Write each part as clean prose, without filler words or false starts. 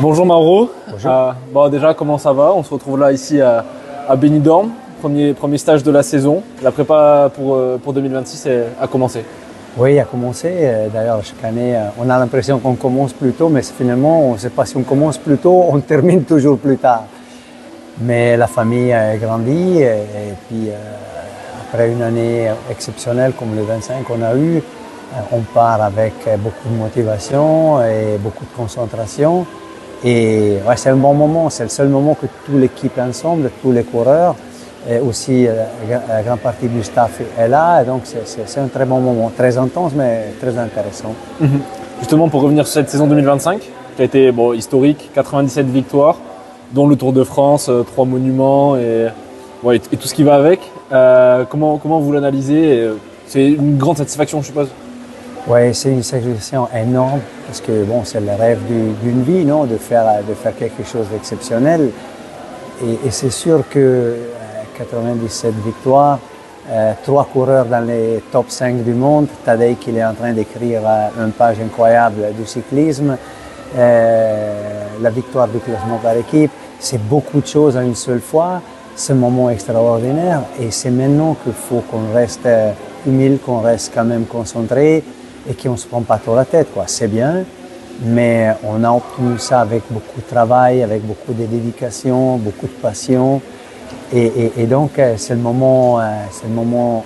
Bonjour Mauro. Bonjour. Déjà, comment ça va? On se retrouve là ici à Benidorm, premier stage de la saison. La prépa pour 2026 a commencé. Oui, a commencé. D'ailleurs, chaque année, on a l'impression qu'on commence plus tôt, mais finalement, on ne sait pas si on commence plus tôt, on termine toujours plus tard. Mais la famille a grandi et puis après une année exceptionnelle comme le 25 qu'on a eu, on part avec beaucoup de motivation et beaucoup de concentration. Et ouais, c'est un bon moment, c'est le seul moment que toute l'équipe est ensemble, tous les coureurs, et aussi la grande partie du staff est là. Et donc c'est un très bon moment, très intense mais très intéressant. Justement, pour revenir sur cette saison 2025, qui a été historique, 97 victoires, dont le Tour de France, 3 monuments et tout ce qui va avec. Comment vous l'analysez? C'est une grande satisfaction, je suppose. Oui, c'est une satisfaction énorme parce que bon, c'est le rêve d'une vie, non, de faire quelque chose d'exceptionnel. Et c'est sûr que 97 victoires, 3 coureurs dans les top 5 du monde, Tadej qui est en train d'écrire une page incroyable du cyclisme, la victoire du classement par équipe, c'est beaucoup de choses en une seule fois. C'est un moment extraordinaire et c'est maintenant qu'il faut qu'on reste humile, qu'on reste quand même concentré et qu'on ne se prend pas trop la tête, quoi. C'est bien, mais on a obtenu ça avec beaucoup de travail, avec beaucoup de dédication, beaucoup de passion. Et donc, c'est le moment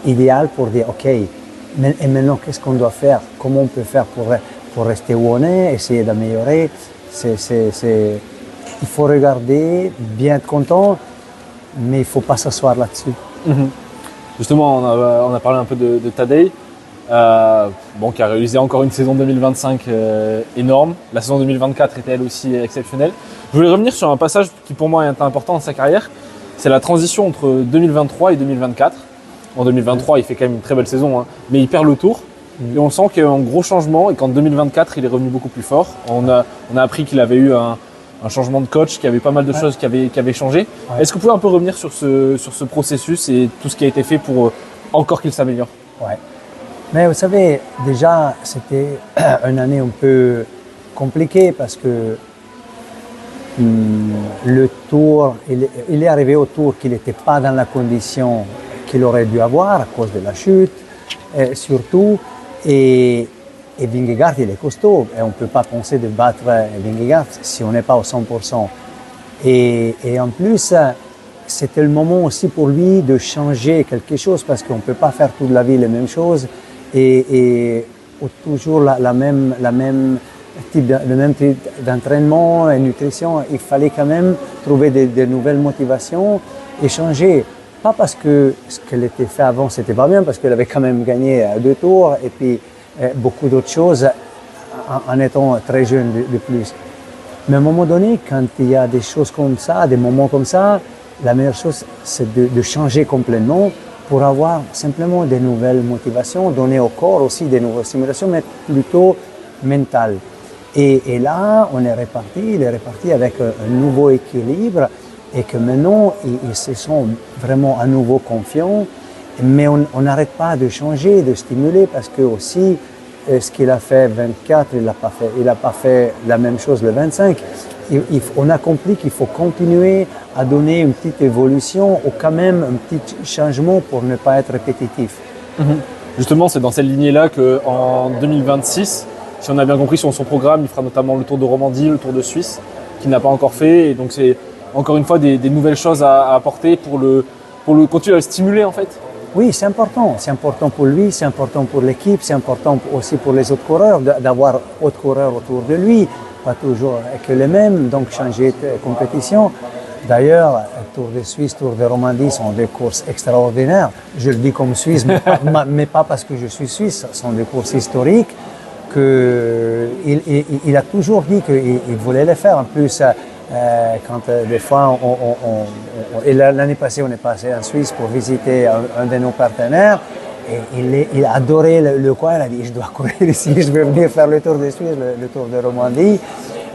idéal pour dire, OK, et maintenant, qu'est-ce qu'on doit faire? Comment on peut faire pour rester où on est, essayer d'améliorer? Il faut regarder, bien être content, mais il ne faut pas s'asseoir là-dessus. Justement, on a parlé un peu de Tadej. Qui a réalisé encore une saison 2025 énorme. La saison 2024 était elle aussi exceptionnelle. Je voulais revenir sur un passage qui pour moi est important dans sa carrière. C'est la transition entre 2023 et 2024. En 2023, il fait quand même une très belle saison, hein, mais il perd le Tour. Et on sent qu'il y a eu un gros changement et qu'en 2024, il est revenu beaucoup plus fort. On a appris qu'il avait eu un changement de coach, qu'il y avait pas mal de choses qui avaient changé. Ouais. Est-ce que vous pouvez un peu revenir sur ce processus et tout ce qui a été fait pour encore qu'il s'améliore? Ouais. Mais vous savez, déjà, c'était une année un peu compliquée parce que le Tour, il est arrivé au Tour qu'il n'était pas dans la condition qu'il aurait dû avoir à cause de la chute, surtout. Et Vingegaard, il est costaud et on ne peut pas penser de battre Vingegaard si on n'est pas au 100%. Et en plus, c'était le moment aussi pour lui de changer quelque chose parce qu'on ne peut pas faire toute la vie les mêmes choses. Et toujours le même type d'entraînement et nutrition, il fallait quand même trouver des nouvelles motivations et changer. Pas parce que ce qu'elle était fait avant, c'était pas bien, parce qu'elle avait quand même gagné 2 tours et puis beaucoup d'autres choses en étant très jeune de plus. Mais à un moment donné, quand il y a des choses comme ça, des moments comme ça, la meilleure chose, c'est de changer complètement pour avoir simplement des nouvelles motivations, donner au corps aussi des nouvelles stimulations, mais plutôt mentales. Et là, il est reparti avec un nouveau équilibre et que maintenant, ils se sont vraiment à nouveau confiants. Mais on n'arrête pas de changer, de stimuler parce que aussi, ce qu'il a fait 24, il n'a pas fait la même chose le 25. On a compris qu'il faut continuer à donner une petite évolution ou quand même un petit changement pour ne pas être répétitif. Justement, c'est dans cette lignée-là qu'en 2026, si on a bien compris sur son programme, il fera notamment le Tour de Romandie, le Tour de Suisse, qu'il n'a pas encore fait. Et donc c'est encore une fois des nouvelles choses à apporter pour le continuer à le stimuler en fait. Oui, c'est important. C'est important pour lui, c'est important pour l'équipe, c'est important aussi pour les autres coureurs d'avoir d'autres coureurs autour de lui. Pas toujours que les mêmes, donc changer de compétition. D'ailleurs, le Tour de Suisse, Tour de Romandie sont des courses extraordinaires. Je le dis comme Suisse, mais pas parce que je suis Suisse. Ce sont des courses historiques qu'il a toujours dit qu'il voulait les faire. En plus, quand des fois, et l'année passée, on est passé en Suisse pour visiter un de nos partenaires. Et il adorait le coin, il a dit je dois courir ici, je vais venir faire le Tour de Suisse, le Tour de Romandie.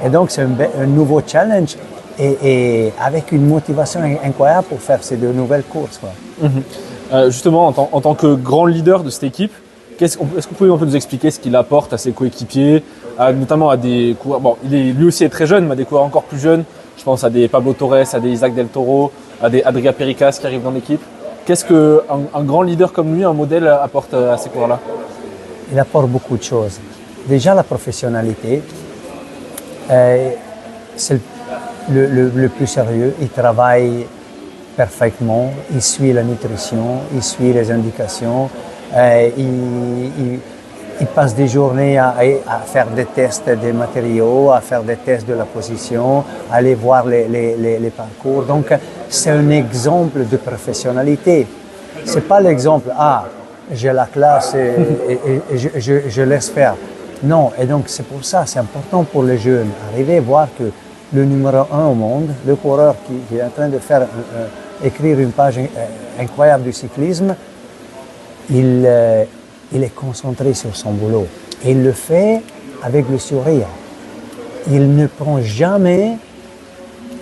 Et donc c'est un nouveau challenge et avec une motivation incroyable pour faire ces 2 nouvelles courses, quoi. Justement, en tant que grand leader de cette équipe, Est-ce que vous pouvez un peu nous expliquer ce qu'il apporte à ses coéquipiers, notamment à des coureurs, bon, lui aussi est très jeune, mais à des coureurs encore plus jeunes. Je pense à des Pablo Torres, à des Isaac Del Toro, à des Adria Pericas qui arrivent dans l'équipe. Qu'est-ce qu'un grand leader comme lui, un modèle, apporte à ces coureurs-là? Il apporte beaucoup de choses. Déjà la professionnalité, c'est le plus sérieux. Il travaille parfaitement, il suit la nutrition, il suit les indications, il passe des journées à faire des tests des matériaux, à faire des tests de la position, à aller voir les parcours. Donc c'est un exemple de professionnalité. C'est pas l'exemple, j'ai la classe et je laisse faire. Non, et donc c'est pour ça, c'est important pour les jeunes, arriver à voir que le numéro 1 au monde, le coureur qui est en train de écrire une page incroyable du cyclisme, il est concentré sur son boulot. Et il le fait avec le sourire. Il ne prend jamais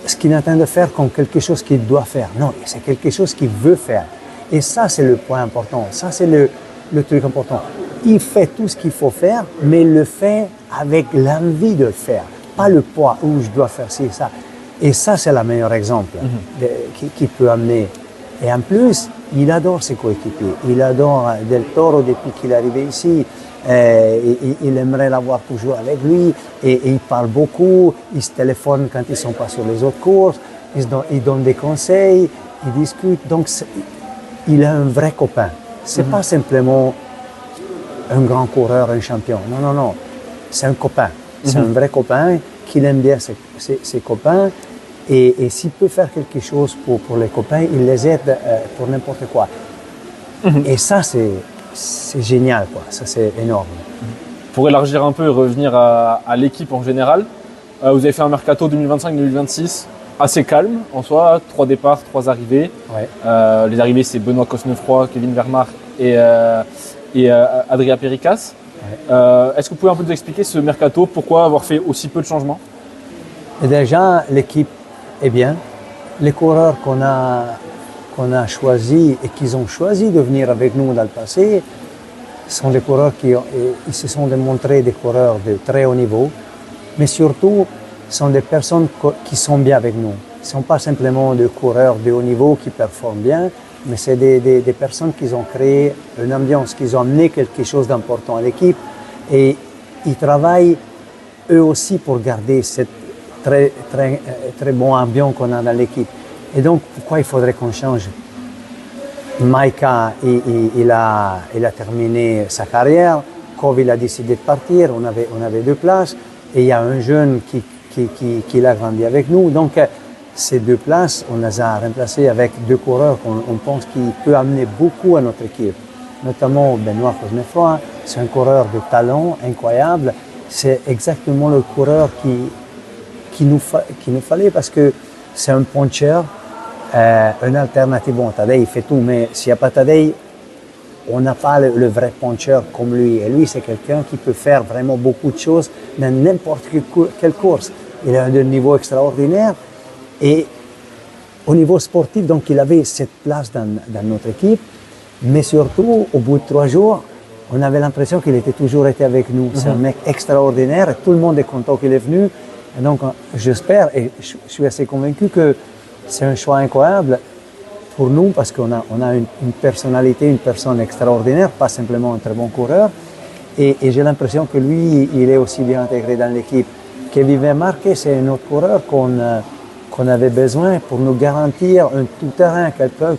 ce qu'il est en train de faire comme quelque chose qu'il doit faire. Non, c'est quelque chose qu'il veut faire. Et ça, c'est le point important. Ça, c'est le truc important. Il fait tout ce qu'il faut faire, mais il le fait avec l'envie de le faire. Pas le poids où je dois faire ci, ça. Et ça, c'est le meilleur exemple qui peut amener. Et en plus, il adore ses coéquipiers. Il adore Del Toro depuis qu'il est arrivé ici. Il aimerait l'avoir toujours avec lui. Et il parle beaucoup. Il se téléphone quand ils ne sont pas sur les autres courses. Il donne des conseils. Il discute. Donc, il est un vrai copain. Ce n'est pas simplement un grand coureur, un champion. Non, non, non. C'est un copain. C'est un vrai copain qu'il aime bien ses copains. Et s'il peut faire quelque chose pour les copains, il les aide pour n'importe quoi. Et ça, c'est génial, quoi. Ça, c'est énorme. Pour élargir un peu et revenir à l'équipe en général, vous avez fait un mercato 2025-2026 assez calme en soi, 3 départs, 3 arrivées. Ouais. Les arrivées, c'est Benoît Cosnefroy, Kevin Vermaat et Adria Pericas. Ouais. Est-ce que vous pouvez un peu nous expliquer ce mercato, pourquoi avoir fait aussi peu de changements? Et déjà, l'équipe est bien. Les coureurs qu'on a choisis et qu'ils ont choisi de venir avec nous dans le passé sont des coureurs ils se sont démontrés des coureurs de très haut niveau, mais surtout sont des personnes qui sont bien avec nous. Ce ne sont pas simplement des coureurs de haut niveau qui performent bien, mais c'est des personnes qui ont créé une ambiance, qui ont amené quelque chose d'important à l'équipe et ils travaillent eux aussi pour garder cette très, très, très bon ambiance qu'on a dans l'équipe. Et donc, pourquoi il faudrait qu'on change? Maïka, il a terminé sa carrière. Kov, il a décidé de partir. On avait 2 places. Et il y a un jeune qui a grandi avec nous. Donc, ces 2 places, on les a remplacées avec 2 coureurs qu'on pense qui peut amener beaucoup à notre équipe. Notamment Benoît Cosnefroy. C'est un coureur de talent incroyable. C'est exactement le coureur qu'il nous fallait parce que c'est un puncher, une alternative. Bon, Tadej, il fait tout, mais s'il n'y a pas Tadej, on n'a pas le vrai puncher comme lui. Et lui, c'est quelqu'un qui peut faire vraiment beaucoup de choses dans n'importe quelle course. Il a un niveau extraordinaire et au niveau sportif, donc il avait cette place dans notre équipe, mais surtout, au bout de 3 jours, on avait l'impression qu'il était toujours été avec nous. C'est un mec extraordinaire et tout le monde est content qu'il est venu. Et donc, j'espère et je suis assez convaincu que c'est un choix incroyable pour nous parce qu'on a une personnalité, une personne extraordinaire, pas simplement un très bon coureur. Et j'ai l'impression que lui, il est aussi bien intégré dans l'équipe. Kevin Vermaat, c'est un autre coureur qu'on avait besoin pour nous garantir un tout-terrain, quelqu'un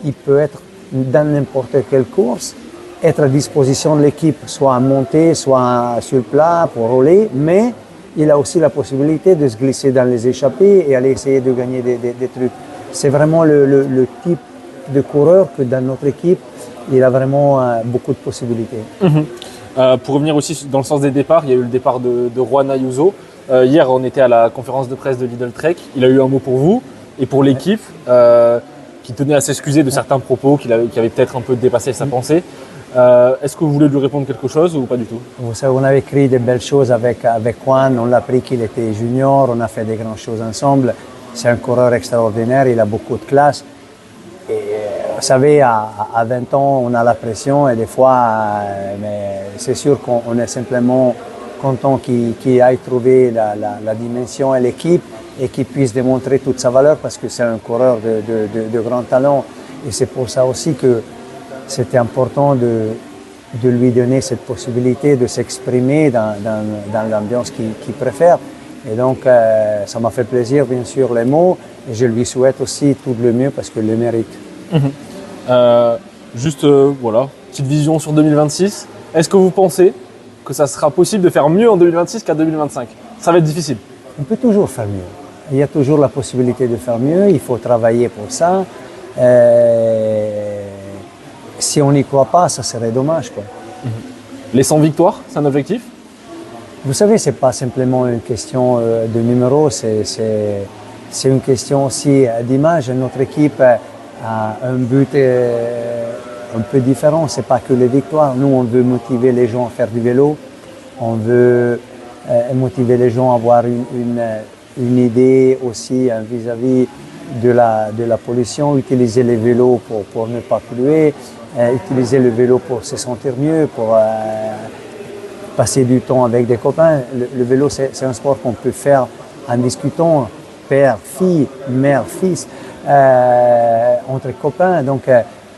qui peut être dans n'importe quelle course, être à disposition de l'équipe, soit à monter, soit sur le plat pour rouler, mais il a aussi la possibilité de se glisser dans les échappées et aller essayer de gagner des trucs. C'est vraiment le type de coureur que dans notre équipe, il a vraiment beaucoup de possibilités. Pour revenir aussi dans le sens des départs, il y a eu le départ de Juan Ayuso. Hier, on était à la conférence de presse de Lidl Trek. Il a eu un mot pour vous et pour l'équipe qui tenait à s'excuser de certains propos qui avaient peut-être un peu dépassé sa pensée. Est-ce que vous voulez lui répondre quelque chose ou pas du tout? Vous savez, on avait écrit de belles choses avec Juan. On l'a appris qu'il était junior. On a fait des grandes choses ensemble. C'est un coureur extraordinaire. Il a beaucoup de classe. Et Vous savez, à 20 ans, on a la pression et des fois, mais c'est sûr qu'on est simplement content qu'il aille trouver la dimension et l'équipe et qu'il puisse démontrer toute sa valeur parce que c'est un coureur de grand talent. Et c'est pour ça aussi que c'était important de lui donner cette possibilité de s'exprimer dans l'ambiance qu'il préfère. Et donc, ça m'a fait plaisir, bien sûr, les mots. Et je lui souhaite aussi tout le mieux parce qu'il le mérite. Voilà, petite vision sur 2026. Est-ce que vous pensez que ça sera possible de faire mieux en 2026 qu'en 2025? Ça va être difficile. On peut toujours faire mieux. Il y a toujours la possibilité de faire mieux. Il faut travailler pour ça. Si on n'y croit pas, ça serait dommage, quoi. Les 100 victoires, c'est un objectif? Vous savez, c'est pas simplement une question de numéro, c'est une question aussi d'image. Notre équipe a un but un peu différent. C'est pas que les victoires. Nous, on veut motiver les gens à faire du vélo. On veut motiver les gens à avoir une idée aussi vis-à-vis de la pollution, utiliser les vélos pour ne pas polluer, utiliser le vélo pour se sentir mieux, pour passer du temps avec des copains. Le vélo, c'est un sport qu'on peut faire en discutant, père, fille, mère, fils, entre copains. Donc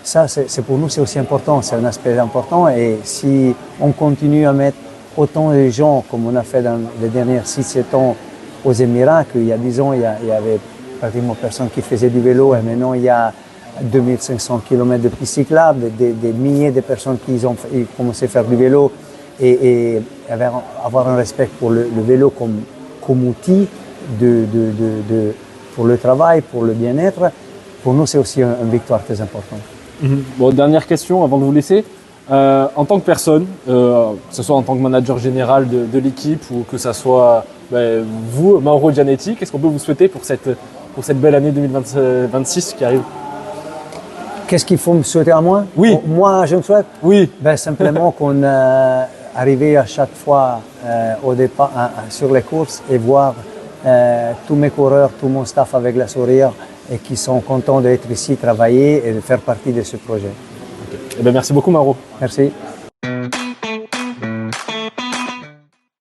ça, c'est pour nous, c'est aussi important, c'est un aspect important. Et si on continue à mettre autant de gens, comme on a fait dans les derniers 6-7 ans aux Émirats, qu'il y a 10 ans, il y avait pratiquement personne qui faisait du vélo, et maintenant il y a 2500 km de pistes cyclables, des milliers de personnes qui ont commencé à faire du vélo et avoir un respect pour le vélo comme outil pour le travail, pour le bien-être. Pour nous, c'est aussi une victoire très importante. Bon, dernière question avant de vous laisser. En tant que personne, que ce soit en tant que manager général de l'équipe ou que ce soit vous, Mauro Gianetti, qu'est-ce qu'on peut vous souhaiter pour cette belle année 2026 qui arrive? Qu'est-ce qu'il faut me souhaiter à moi? Oui. Moi, je me souhaite Oui. Simplement qu'on arrive à chaque fois au départ sur les courses et voir tous mes coureurs, tout mon staff avec la sourire et qui sont contents d'être ici, travailler et de faire partie de ce projet. Okay. Merci beaucoup, Mauro. Merci.